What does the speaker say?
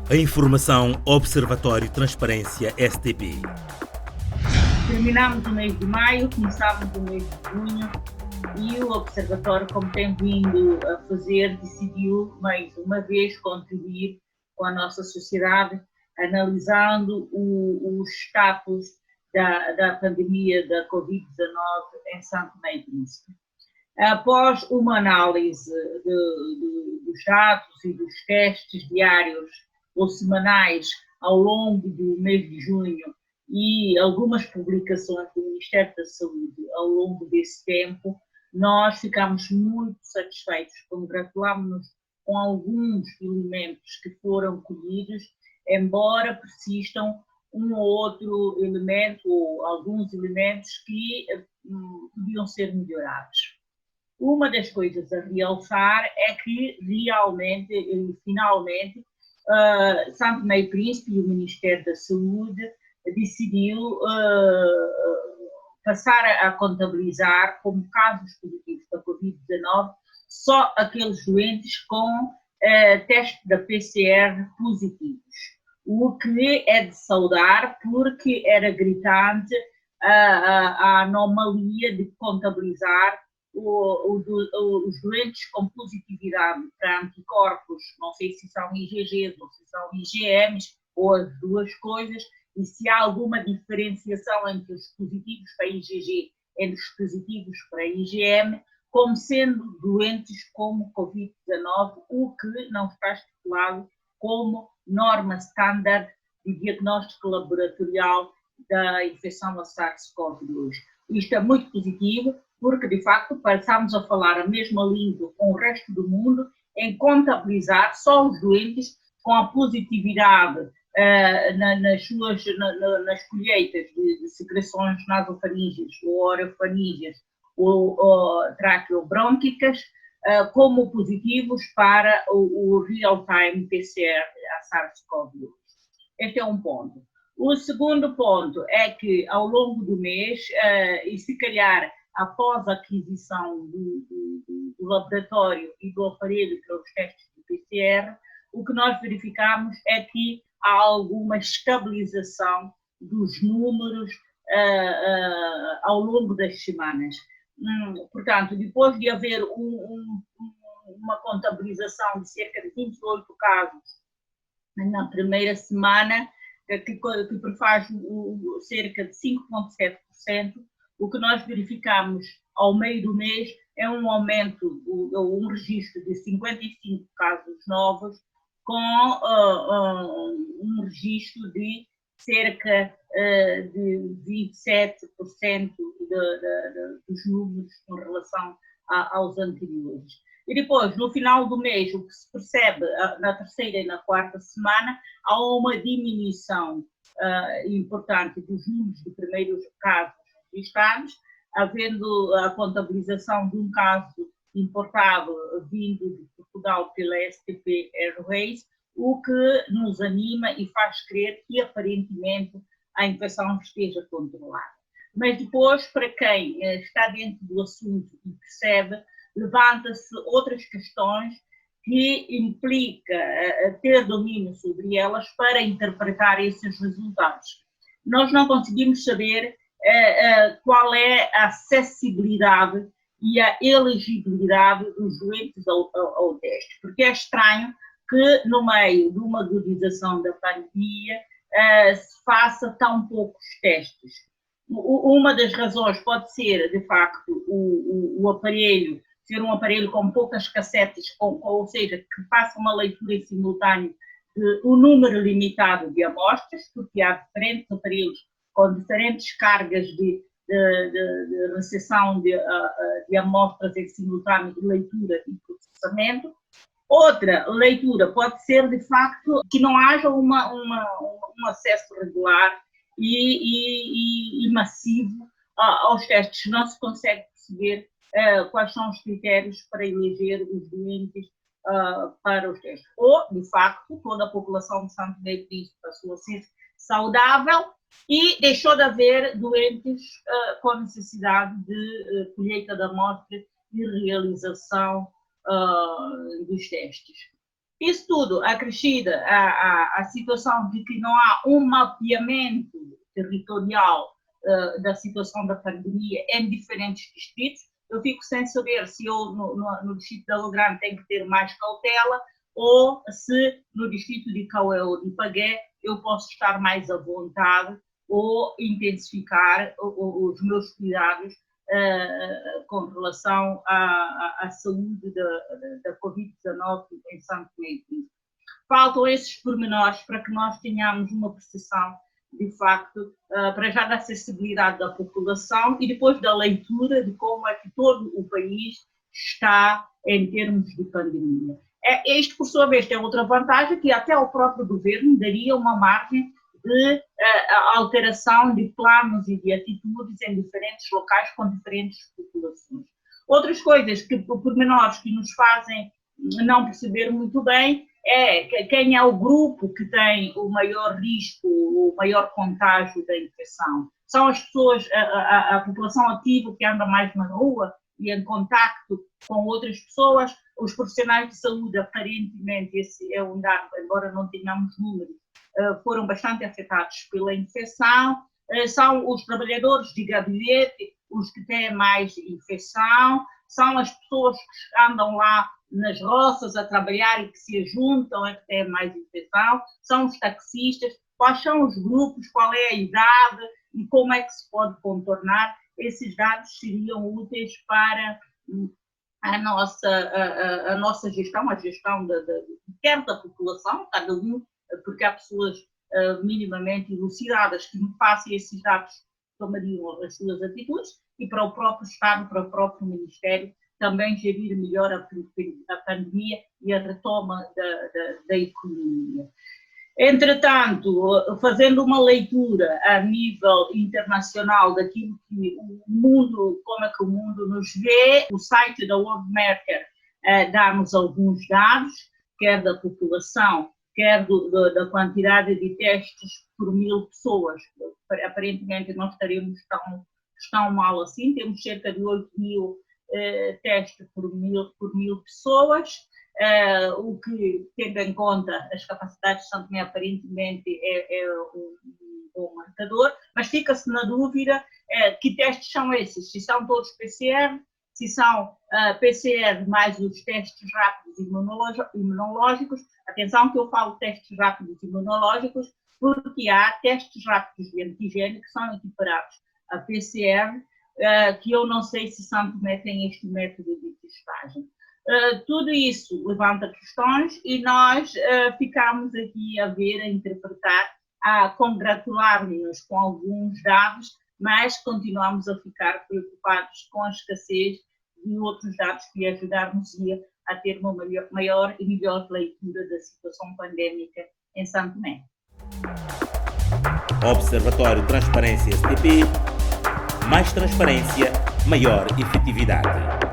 A informação Observatório Transparência STP. Terminamos o mês de maio, começámos o mês de junho e o Observatório, como tem vindo a fazer, decidiu mais uma vez contribuir com a nossa sociedade, analisando o status da pandemia da Covid-19 em São Tomé e Príncipe. Após uma análise dos dados e dos testes diários ou semanais ao longo do mês de junho e algumas publicações do Ministério da Saúde ao longo desse tempo, nós ficamos muito satisfeitos, congratulámos-nos com alguns elementos que foram colhidos, embora persistam um ou outro elemento ou alguns elementos que podiam ser melhorados. Uma das coisas a realçar é que realmente, finalmente, São Tomé e Príncipe e o Ministério da Saúde decidiu passar a contabilizar como casos positivos da Covid-19 só aqueles doentes com teste da PCR positivos, o que é de saudar porque era gritante a anomalia de contabilizar os doentes com positividade para anticorpos, não sei se são IgGs ou se são IgMs, ou as duas coisas, e se há alguma diferenciação entre os positivos para IgG e os positivos para IgM, como sendo doentes como Covid-19, o que não está estipulado como norma standard de diagnóstico laboratorial da infecção a SARS-CoV-2. Isto é muito positivo, porque, de facto, passamos a falar a mesma língua com o resto do mundo em contabilizar só os doentes com a positividade nas colheitas de secreções nasofaríngeas ou orofaríngeas ou traqueobrônquicas como positivos para o real-time PCR a SARS-CoV-2. Este é um ponto. O segundo ponto é que, ao longo do mês, e se calhar após a aquisição do laboratório e do aparelho para os testes de PCR, o que nós verificamos é que há alguma estabilização dos números ao longo das semanas. Portanto, depois de haver uma contabilização de cerca de 28 casos na primeira semana, que prefaz cerca de 5,7%, o que nós verificamos ao meio do mês é um aumento, um registro de 55 casos novos, com um registro de cerca de 27% dos números em relação aos anteriores. E depois, no final do mês, o que se percebe na terceira e na quarta semana, há uma diminuição importante dos números de primeiros casos registrados, havendo a contabilização de um caso importado vindo de Portugal pela STP Airways, o que nos anima e faz crer que aparentemente a infecção esteja controlada. Mas depois, para quem está dentro do assunto e percebe, levanta-se outras questões que implica ter domínio sobre elas para interpretar esses resultados. Nós não conseguimos saber qual é a acessibilidade e a elegibilidade dos doentes ao teste, porque é estranho que no meio de uma agudização da pandemia se faça tão poucos testes. Uma das razões pode ser, de facto, o aparelho ser um aparelho com poucas cassetes, ou seja, que faça uma leitura em simultâneo de um número limitado de amostras, porque há diferentes aparelhos com diferentes cargas de recepção de amostras em simultâneo de leitura e processamento. Outra leitura pode ser, de facto, que não haja um acesso regular e massivo aos testes. Não se consegue perceber quais são os critérios para eleger os doentes para os testes. Ou, de facto, toda a população de São Tomé e Príncipe passou a ser saudável e deixou de haver doentes com necessidade de colheita da amostra e realização dos testes. Isso tudo acrescido à situação de que não há um mapeamento territorial da situação da pandemia em diferentes distritos. Eu fico sem saber se eu no distrito de Alogrande tenho que ter mais cautela ou se no distrito de Cauê ou de Pagué eu posso estar mais à vontade ou intensificar os meus cuidados com relação à saúde da Covid-19 em Santo Tomé e Príncipe. Faltam esses pormenores para que nós tenhamos uma percepção, de facto, para já da acessibilidade da população e depois da leitura de como é que todo o país está em termos de pandemia. Isto, por sua vez, tem outra vantagem, que até o próprio governo daria uma margem de alteração de planos e de atitudes em diferentes locais com diferentes populações. Outras coisas, pormenores que nos fazem não perceber muito bem, quem é o grupo que tem o maior risco, o maior contágio da infecção. São as pessoas, a população ativa que anda mais na rua e em contacto com outras pessoas. Os profissionais de saúde, aparentemente, esse é um dado, embora não tenhamos números, foram bastante afetados pela infecção. São os trabalhadores de gabinete os que têm mais infecção, são as pessoas que andam lá nas roças a trabalhar e que se juntam que têm mais infecção, são os taxistas. Quais são os grupos, qual é a idade e como é que se pode contornar? Esses dados seriam úteis para a nossa gestão, a gestão quer da população, cada um, porque há pessoas minimamente elucidadas que, face a esses dados, tomariam as suas atitudes, e para o próprio Estado, para o próprio Ministério, também gerir melhor a pandemia e a retoma da economia. Entretanto, fazendo uma leitura a nível internacional daquilo que o mundo, como é que o mundo nos vê, o site da Worldmaker dá-nos alguns dados, quer da população, quer da quantidade de testes por 1000 pessoas. Aparentemente não estaremos tão mal assim, temos cerca de 8.000 testes por mil pessoas, o que, tendo em conta as capacidades de Santo Tomé, aparentemente é um bom marcador, mas fica-se na dúvida que testes são esses, se são todos PCR, se são PCR mais os testes rápidos imunológicos. Atenção que eu falo testes rápidos imunológicos porque há testes rápidos de antigênio que são equiparados a PCR, que eu não sei se Santo Tomé tem este método de testagem. Tudo isso levanta questões e nós ficamos aqui a ver, a interpretar, a congratular-nos com alguns dados, mas continuamos a ficar preocupados com a escassez de outros dados que ajudar-nos-ia a ter uma maior e melhor leitura da situação pandémica em Santo Tomé. Observatório Transparência STP. Mais transparência, maior efetividade.